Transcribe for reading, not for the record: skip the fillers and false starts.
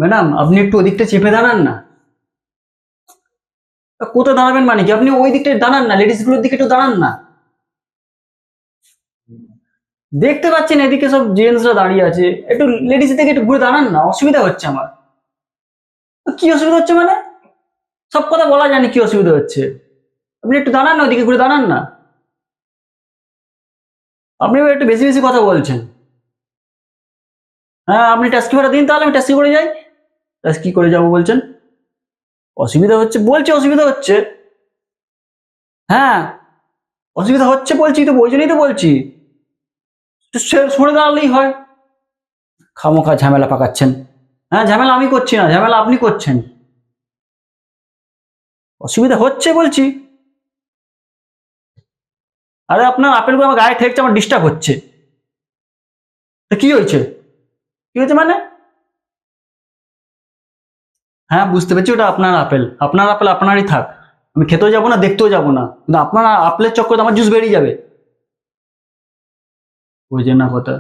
Madam আপনি একটু ওদিকটা চেপে দাঁড়ান না। কোথায় দাঁড়াবেন মানে কি? আপনি ওই দিকটায় দাঁড়ান না, লেডিস গুলোর দিকে একটু দাঁড়ান না। দেখতে পাচ্ছেন এদিকে সব জেন্টসরা দাঁড়িয়ে আছে, একটু লেডিস থেকে একটু ঘুরে দাঁড়ান না, অসুবিধা হচ্ছে আমার। কি অসুবিধা হচ্ছে মানে? সব কথা বলা জানি কি অসুবিধা হচ্ছে। আপনি একটু দাঁড়ান না, ওদিকে ঘুরে দাঁড়ান না। আপনি এবার একটু বেশি বেশি কথা বলছেন। হ্যাঁ, আপনি ট্যাক্সি ভাড়া দিন, তাহলে আমি ট্যাক্সি করে যাই। ট্যাক্সি করে যাবো বলছেন? অসুবিধা হচ্ছে বলছি, অসুবিধা হচ্ছে। হ্যাঁ, অসুবিধা হচ্ছে বলছি তো, ওই জন্যই তো বলছি। একটু সরে দাঁড়ালেই হয়। খামোখা ঝামেলা পাকাচ্ছেন। হ্যাঁ, ঝামেলা আমি করছি না, ঝামেলা আপনি করছেন। অসুবিধা হচ্ছে বলছি। আরে আপনার আপেলগুলো আমার গায়ে ঠেকছে, আমার ডিস্টার্ব হচ্ছে। তা কি হয়েছে? কি হয়েছে মানে? হ্যাঁ, বুঝতে পেরেছি, ওটা আপনার আপেল। আপনার আপেল আপনারই থাক। আমি খেতেও যাবো না, দেখতেও যাবো না, কিন্তু আপনার আপেলের চক্করে আমার জুস বেরিয়ে যাবে। বুঝে না কথা।